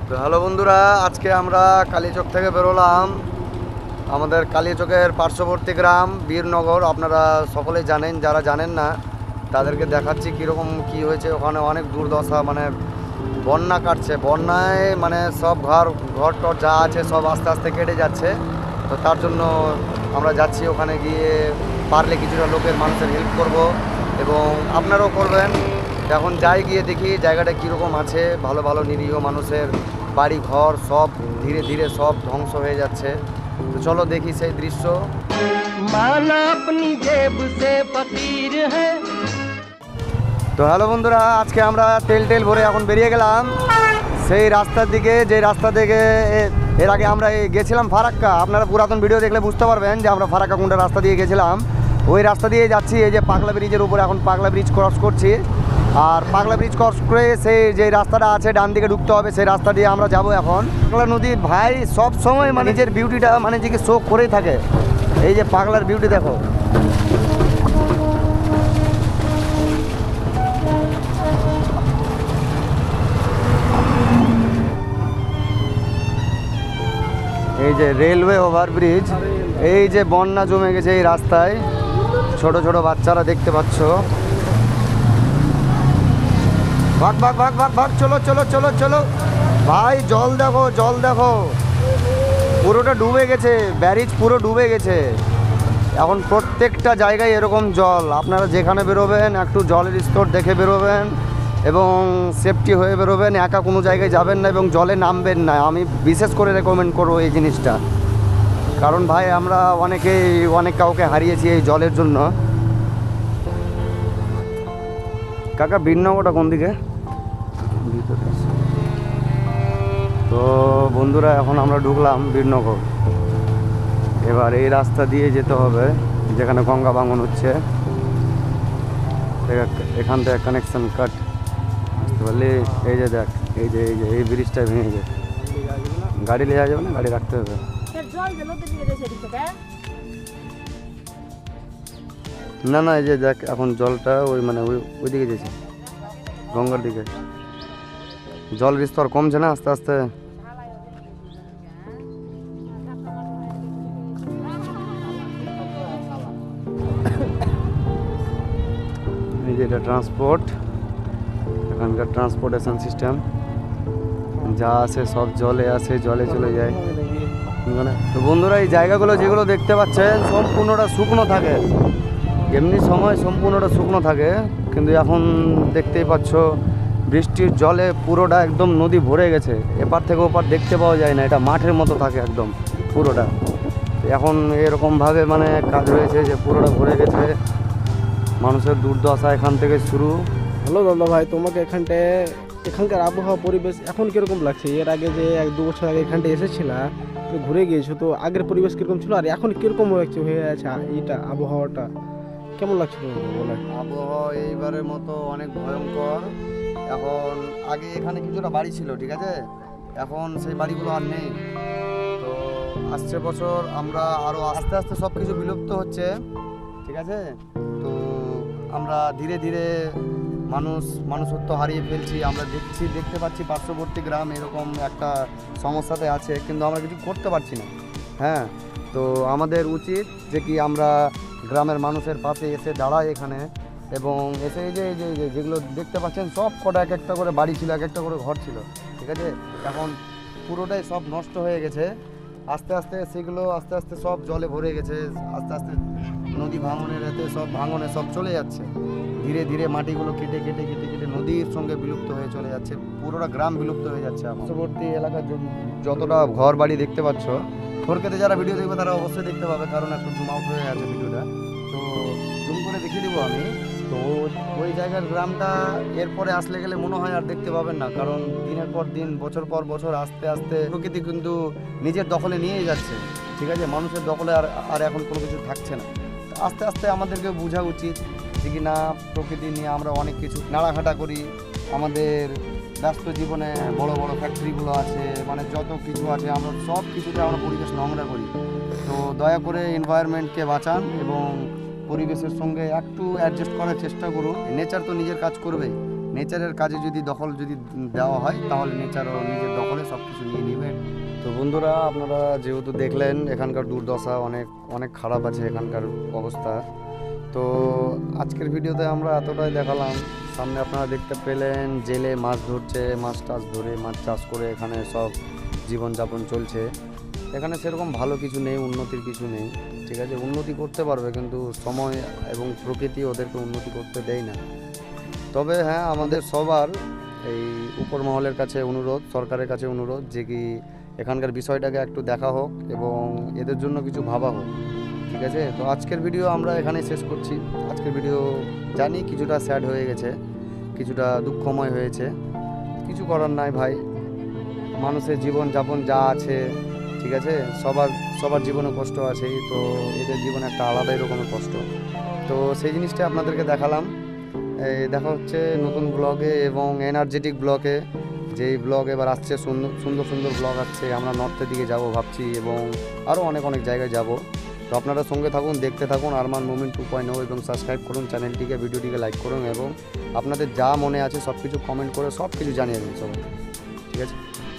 তো হ্যালো বন্ধুরা, আজকে আমরা কালীচক থেকে বেরোলাম। আমাদের কালীচকের পার্শ্ববর্তী গ্রাম বীরনগর আপনারা সকলেই জানেন, যারা জানেন না তাদেরকে দেখাচ্ছি কীরকম কি হয়েছে। ওখানে অনেক দুর্দশা, মানে বন্যা কাটছে, বন্যায় মানে সব ঘর টর যা আছে সব আস্তে আস্তে কেটে যাচ্ছে। তো তার জন্য আমরা যাচ্ছি, ওখানে গিয়ে পারলে কিছুটা লোকের মানুষের হেল্প করব এবং আপনারাও করবেন। এখন যাই গিয়ে দেখি জায়গাটা কীরকম আছে। ভালো ভালো নিরীহ মানুষের বাড়ি ঘর সব ধীরে ধীরে সব ধ্বংস হয়ে যাচ্ছে। তো চলো দেখি সেই দৃশ্য। তো হ্যালো বন্ধুরা, আজকে আমরা তেল ভরে এখন বেরিয়ে গেলাম সেই রাস্তার দিকে, যে রাস্তা থেকে এর আগে আমরা গেছিলাম ফারাক্কা। আপনারা পুরাতন ভিডিও দেখলে বুঝতে পারবেন যে আমরা ফারাক্কা কোনটা রাস্তা দিয়ে গেছিলাম। ওই রাস্তা দিয়ে যাচ্ছি। এই যে পাগলা ব্রিজের উপরে এখন পাগলা ব্রিজ ক্রস করছি, আর পাগলা ব্রিজ ক্রস করে সেই যে রাস্তাটা আছে ডান দিকে ঢুকতে হবে, সেই রাস্তা দিয়ে আমরা যাব এখন। পাগলা নদী ভাই সব সময় মানে নিজের বিউটিটা মানে যে শো করেই থাকে। এই যে পাগলার বিউটি দেখো। এই যে রেলওয়ে ওভারব্রিজ, এই যে বন্যা জমে গেছে এই রাস্তায়, ছোট ছোট বাচ্চারা দেখতে পাচ্ছ। ভাগ ভাগ ভাগ ভাগ ভাগ, চলো চলো চলো চলো ভাই। জল দেখো, জল দেখো, পুরোটা ডুবে গেছে, ব্যারিজ পুরো ডুবে গেছে। এখন প্রত্যেকটা জায়গায় এরকম জল। আপনারা যেখানে বেরোবেন একটু জলের স্তর দেখে বেরোবেন এবং সেফটি হয়ে বেরোবেন। একা কোনো জায়গায় যাবেন না এবং জলে নামবেন না। আমি বিশেষ করে রেকমেন্ড করবো এই জিনিসটা, কারণ ভাই আমরা অনেক কাউকে হারিয়েছি এই জলের জন্য। কাকা বীরনগরটা কোন দিকে? তো বন্ধুরা এখন আমরা ঢুকলাম বীরনগর। এবার এই রাস্তা দিয়ে যেতে হবে যেখানে গঙ্গা ভাঙন হচ্ছে। এখান থেকে কানেকশন কাট, বুঝতে পারলি? এই যে দেখ, এই যে এই ব্রিজটা ভেঙে যায়, গাড়ি নিয়ে যাবে না, গাড়ি রাখতে হবে। না না, এই যে দেখ এখন জলটা ওই মানে ওই দিকে যেছে, গঙ্গার দিকে। জলের স্তর কমছে না আস্তে আস্তে। এই যে এটা ট্রান্সপোর্ট, এখানকার ট্রান্সপোর্টেশন সিস্টেম যা আছে সব জলে আসে, জলে চলে যায়। তো বন্ধুরা এই জায়গাগুলো যেগুলো দেখতে পাচ্ছেন সম্পূর্ণটা শুকনো থাকে, এমনি সময় সম্পূর্ণটা শুকনো থাকে, কিন্তু এখন দেখতেই পাচ্ছ বৃষ্টির জলে পুরোটা একদম নদী ভরে গেছে। এপার থেকে ওপার দেখতে পাওয়া যায় না, এটা মাঠের মতো থাকে একদম পুরোটা। এখন এরকমভাবে মানে কাজ হয়েছে যে পুরোটা ভরে গেছে, মানুষের দুর্দশা এখান থেকে শুরু। হ্যালো দাদা ভাই, তোমাকে এখানকার আবহাওয়া পরিবেশ এখন কিরকম লাগছে? এর আগে যে 1-2 বছর আগে এখানটা এসেছিলা, তো ঘুরে গিয়েছো, তো আগের পরিবেশ কিরকম ছিল আর এখন কিরকম হয়ে আছে এইটা আবহাওয়াটা কেমন লাগছে তোমাকে বলে? আবহাওয়া এইবারের মতো অনেক ভয়ঙ্কর। এখন আগে এখানে কিছুটা বাড়ি ছিল, ঠিক আছে, এখন সেই বাড়িগুলো আর নেই। তো আসছে বছর আমরা আরও আস্তে আস্তে সব কিছু বিলুপ্ত হচ্ছে, ঠিক আছে। তো আমরা ধীরে ধীরে মানুষত্ব হারিয়ে ফেলছি। আমরা দেখতে পাচ্ছি পার্শ্ববর্তী গ্রাম এরকম একটা সমস্যাতে আছে, কিন্তু আমরা কিছু করতে পারছি না। হ্যাঁ, তো আমাদের উচিত যে কি আমরা গ্রামের মানুষের পাশে এসে দাঁড়াই এখানে, এবং এসে এই যে যেগুলো দেখতে পাচ্ছেন সব কটা এক একটা করে বাড়ি ছিল, এক একটা করে ঘর ছিল, ঠিক আছে। এখন পুরোটাই সব নষ্ট হয়ে গেছে। আস্তে আস্তে সেগুলো আস্তে আস্তে সব জলে ভরে গেছে, আস্তে আস্তে নদী ভাঙনের এতে সব ভাঙনে সব চলে যাচ্ছে। ধীরে ধীরে মাটিগুলো কেটে কেটে কেটে কেটে নদীর সঙ্গে বিলুপ্ত হয়ে চলে যাচ্ছে, পুরোটা গ্রাম বিলুপ্ত হয়ে যাচ্ছে। পার্শ্ববর্তী এলাকার যতটা ঘর বাড়ি দেখতে পাচ্ছ, খড়কেতে যারা ভিডিও দেখবে তারা অবশ্যই দেখতে পাবে, কারণ একটু জুম আউট হয়ে আছে ভিডিওটা, তো জুম করে দেখিয়ে দেবো আমি। তো ওই জায়গার গ্রামটা এরপরে আসলে গেলে মনে হয় আর দেখতে পাবেন না, কারণ দিনের পর দিন বছর পর বছর আস্তে আস্তে প্রকৃতি কিন্তু নিজের দখলে নিয়ে যাচ্ছে, ঠিক আছে। মানুষের দখলে আর এখন কোনো কিছু থাকছে না। আস্তে আস্তে আমাদেরকে বোঝা উচিত যে কি না, প্রকৃতি নিয়ে আমরা অনেক কিছু নাড়াঘাটা করি। আমাদের ব্যস্ত জীবনে বড় বড় ফ্যাক্টরিগুলো আছে, মানে যত কিছু আছে আমরা সব কিছুতে আমরা পরিবেশ নোংরা করি। তো দয়া করে এনভায়রনমেন্টকে বাঁচান এবং পরিবেশের সঙ্গে একটু অ্যাডজাস্ট করার চেষ্টা করুন। নেচার তো নিজের কাজ করবেই, নেচারের কাজে যদি দখল যদি দেওয়া হয় তাহলে নেচারও নিজের দখলে সব কিছু নিয়ে নেবে। তো বন্ধুরা, আপনারা যেহেতু দেখলেন এখানকার দুর্দশা অনেক অনেক খারাপ আছে এখানকার অবস্থা। তো আজকের ভিডিওতে আমরা এতটাই দেখালাম। সামনে আপনারা দেখতে পেলেন জেলে মাছ ধরছে, মাছ টাছ ধরে মাছ চাষ করে এখানে সব জীবনযাপন চলছে। এখানে সেরকম ভালো কিছু নেই, উন্নতির কিছু নেই, ঠিক আছে। উন্নতি করতে পারবে কিন্তু সময় এবং প্রকৃতি ওদেরকে উন্নতি করতে দেয় না। তবে হ্যাঁ, আমাদের সবার এই উপর মহলের কাছে অনুরোধ, সরকারের কাছে অনুরোধ যে কি এখানকার বিষয়টাকে একটু দেখা হোক এবং এদের জন্য কিছু ভাবা হোক, ঠিক আছে। তো আজকের ভিডিও আমরা এখানেই শেষ করছি। আজকের ভিডিও জানি কিছুটা স্যাড হয়ে গেছে, কিছুটা দুঃখময় হয়েছে, কিছু করার নাই ভাই। মানুষের জীবন যাপন যা আছে, ঠিক আছে, সবার জীবনে কষ্ট আছেই, তো এদের জীবনে একটা আলাদাই রকমের কষ্ট। তো সেই জিনিসটা আপনাদেরকে দেখালাম। দেখা হচ্ছে নতুন ব্লগে এবং এনার্জেটিক ব্লগে। যেই ব্লগ এবার আসছে, সুন্দর সুন্দর সুন্দর ব্লগ আসছে। আমরা নর্থের দিকে যাব ভাবছি এবং আরও অনেক অনেক জায়গায় যাব। তো আপনারা সঙ্গে থাকুন, দেখতে থাকুন আরমান মুভমেন্ট 2.0 এবং সাবস্ক্রাইব করুন চ্যানেলটিকে, ভিডিওটিকে লাইক করুন এবং আপনাদের যা মনে আছে সব কিছু কমেন্ট করে সব কিছু জানিয়ে দিন সবাই, ঠিক আছে।